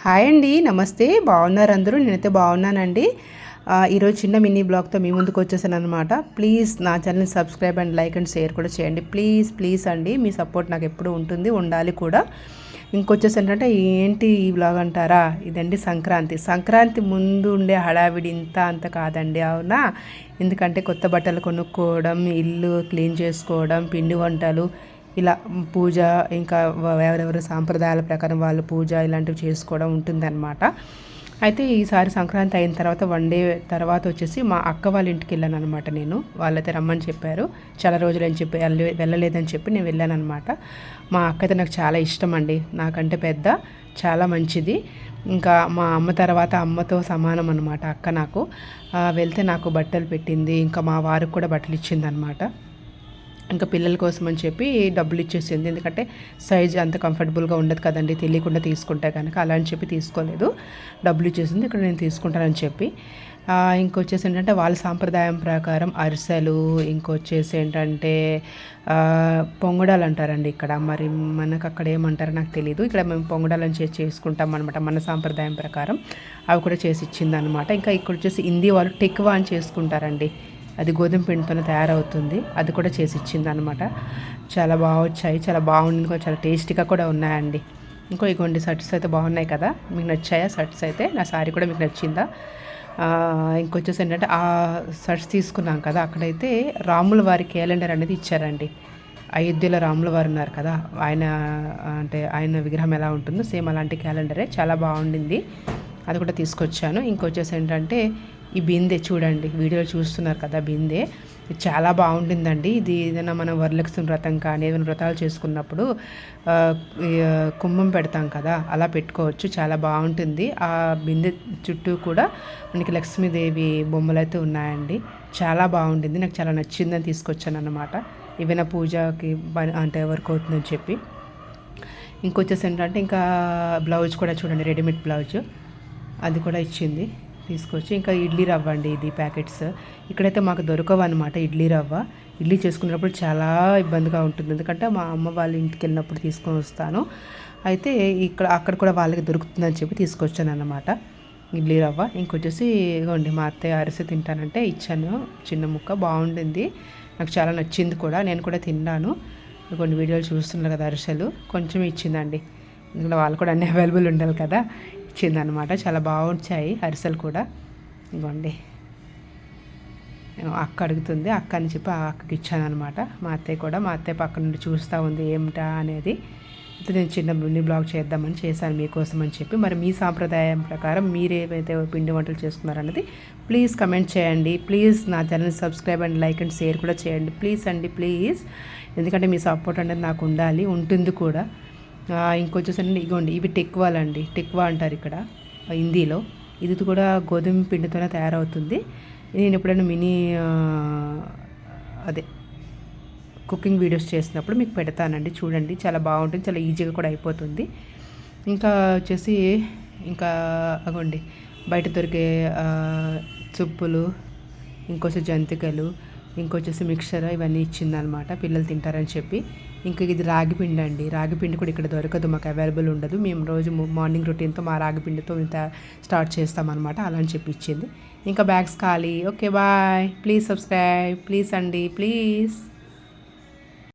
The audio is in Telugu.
హాయ్ అండి, నమస్తే. బాగున్నారు అందరూ? నేనైతే బాగున్నానండి. ఈరోజు చిన్న మినీ బ్లాగ్తో మీ ముందుకు వచ్చేసాను అనమాట. ప్లీజ్ నా ఛానల్ని subscribe and like and share కూడా చేయండి. ప్లీజ్ ప్లీజ్ అండి, మీ సపోర్ట్ నాకు ఎప్పుడు ఉంటుంది, ఉండాలి కూడా. ఇంకొచ్చేసి ఏంటంటే ఏంటి ఈ బ్లాగ్ అంటారా, ఇదండి సంక్రాంతి ముందు ఉండే హడావిడి ఇంత అంత కాదండి, అవునా? ఎందుకంటే కొత్త బట్టలు కొనుక్కోవడం, ఇల్లు క్లీన్ చేసుకోవడం, పిండి వంటలు, ఇలా పూజ, ఇంకా ఎవరెవరు సాంప్రదాయాల ప్రకారం వాళ్ళు పూజ ఇలాంటివి చేసుకోవడం ఉంటుందన్నమాట. అయితే ఈసారి సంక్రాంతి అయిన తర్వాత 1 డే తర్వాత వచ్చేసి మా అక్క వాళ్ళ ఇంటికి వెళ్ళాను అనమాట. నేను వాళ్ళైతే రమ్మని చెప్పారు, చాలా రోజులు అని చెప్పి వెళ్ళలేదని చెప్పి నేను వెళ్ళాను అనమాట. మా అక్క అయితే నాకు చాలా ఇష్టం అండి, నాకంటే పెద్ద, చాలా మంచిది. ఇంకా మా అమ్మ తర్వాత అమ్మతో సమానం అనమాట అక్క నాకు. వెళ్తే నాకు బట్టలు పెట్టింది, ఇంకా మా వారికి కూడా బట్టలు ఇచ్చింది అనమాట. ఇంకా పిల్లల కోసం అని చెప్పి డబ్బులు ఇచ్చేసింది, ఎందుకంటే సైజ్ అంత కంఫర్టబుల్గా ఉండదు కదండి తెలియకుండా తీసుకుంటే కనుక, అలా అని చెప్పి తీసుకోలేదు, డబ్బులు ఇచ్చేసింది. ఇక్కడ నేను తీసుకుంటానని చెప్పి ఇంకొచ్చేసి ఏంటంటే వాళ్ళ సాంప్రదాయం ప్రకారం అరిసెలు, ఇంకొచ్చేసి ఏంటంటే పొంగడాలు అంటారండి ఇక్కడ, మరి మనకు అక్కడ ఏమంటారో నాకు తెలియదు. ఇక్కడ మేము పొంగడాలను చేసుకుంటాం అనమాట మన సాంప్రదాయం ప్రకారం. అవి కూడా చేసి ఇచ్చింది అనమాట. ఇంకా ఇక్కడ వచ్చేసి హిందీ వాళ్ళు టెక్వా అని చేసుకుంటారండి, అది గోధుమ పిండితోనే తయారవుతుంది, అది కూడా చేసి ఇచ్చింది అనమాట. చాలా బాగా వచ్చాయి, చాలా బాగుంది కూడా, చాలా టేస్టీగా కూడా ఉన్నాయండి. ఇగోండి షర్ట్స్ అయితే బాగున్నాయి కదా, మీకు నచ్చాయా షర్ట్స్? అయితే నా సారీ కూడా మీకు నచ్చిందా? ఇంకొచ్చేసి ఏంటంటే ఆ షర్ట్స్ తీసుకున్నాం కదా, అక్కడైతే రాముల వారి క్యాలెండర్ అనేది ఇచ్చారండి. అయోధ్యలో రాముల వారు ఉన్నారు కదా, ఆయన విగ్రహం ఎలా ఉంటుందో సేమ్ అలాంటి క్యాలెండరే, చాలా బాగుండింది, అది కూడా తీసుకొచ్చాను. ఇంకొచ్చేసి ఏంటంటే ఈ బిందె చూడండి, వీడియోలో చూస్తున్నారు కదా, బిందె చాలా బాగుంటుందండి. ఇది ఏదైనా మనం వరలక్ష్మి వ్రతం కానీ ఏదైనా వ్రతాలు చేసుకున్నప్పుడు కుంభం పెడతాం కదా, అలా పెట్టుకోవచ్చు, చాలా బాగుంటుంది. ఆ బిందె చుట్టూ కూడా మనకి లక్ష్మీదేవి బొమ్మలు అయితే ఉన్నాయండి, చాలా బాగుంటుంది, నాకు చాలా నచ్చిందని తీసుకొచ్చాను అన్నమాట. ఏవైనా పూజకి అంటే వర్క్ అవుతుందని చెప్పి. ఇంకొచ్చేసి ఏంటంటే ఇంకా బ్లౌజ్ కూడా చూడండి, రెడీమేడ్ బ్లౌజ్, అది కూడా ఇచ్చింది, తీసుకొచ్చి. ఇంకా ఇడ్లీ రవ్వ అండి, ఇది ప్యాకెట్స్ ఇక్కడైతే మాకు దొరకవు అనమాట. ఇడ్లీ రవ్వ, ఇడ్లీ చేసుకున్నప్పుడు చాలా ఇబ్బందిగా ఉంటుంది, ఎందుకంటే మా అమ్మ వాళ్ళ ఇంటికి వెళ్ళినప్పుడు తీసుకొని వస్తాను. అయితే అక్కడ కూడా వాళ్ళకి దొరుకుతుందని చెప్పి తీసుకొచ్చాను అన్నమాట ఇడ్లీ రవ్వ. ఇంకొచ్చేసి ఇగోండి మా అత్తయ్య అరిసె తింటానంటే ఇచ్చాను, చిన్న ముక్క, బాగుండింది, నాకు చాలా నచ్చింది కూడా, నేను కూడా తిన్నాను. కొన్ని వీడియోలు చూస్తున్నారు కదా, అరిసెలు కొంచెం ఇచ్చిందండి, ఎందుకంటే వాళ్ళు కూడా అన్నీ అవైలబుల్ ఉండాలి కదా, ఇచ్చిందనమాట. చాలా బాగుంచాయి అరిసెలు కూడా. ఇవ్వండి, అక్క అడుగుతుంది, అక్క అని చెప్పి ఆ అక్కకి ఇచ్చాను అనమాట. మా అత్తయ్య పక్క నుండి చూస్తూ ఉంది ఏమిటా అనేది. నేను చిన్న మినీ బ్లాగ్ చేద్దామని చేశాను మీకోసం అని చెప్పి. మరి మీ సాంప్రదాయం ప్రకారం మీరేమైతే పిండి వంటలు చేసుకున్నారన్నది ప్లీజ్ కమెంట్ చేయండి. ప్లీజ్ నా channel subscribe and like and share కూడా చేయండి, ప్లీజ్ అండి, ప్లీజ్. ఎందుకంటే మీ సపోర్ట్ అనేది నాకు ఉండాలి, ఉంటుంది కూడా. ఇంకొచ్చేసండి ఇగోండి, ఇవి టెక్వాలండి, టెక్వా అంటారు ఇక్కడ హిందీలో. ఇది కూడా గోధుమ పిండితోనే తయారవుతుంది. నేను ఎప్పుడైనా అదే కుకింగ్ వీడియోస్ చేసినప్పుడు మీకు పెడతానండి, చూడండి, చాలా బాగుంటుంది, చాలా ఈజీగా కూడా అయిపోతుంది. ఇంకా వచ్చేసి ఇంకా అగోండి బయట దొరికే చుప్పులు, ఇంకొచ్చి జంతికలు, ఇంకొచ్చేసి మిక్చర్, ఇవన్నీ ఇచ్చిందనమాట పిల్లలు తింటారని చెప్పి. ఇంకా ఇది రాగిపిండి అండి, రాగిపిండి కూడా ఇక్కడ దొరకదు, మాకు అవైలబుల్ ఉండదు. మేము రోజు మార్నింగ్ రొటీన్తో మా రాగిపిండితో ఇంత స్టార్ట్ చేస్తామన్నమాట, అలా అని చెప్పి ఇచ్చింది. ఇంకా బ్యాగ్స్ ఖాళీ. Okay, bye. Please subscribe, please అండి, ప్లీజ్.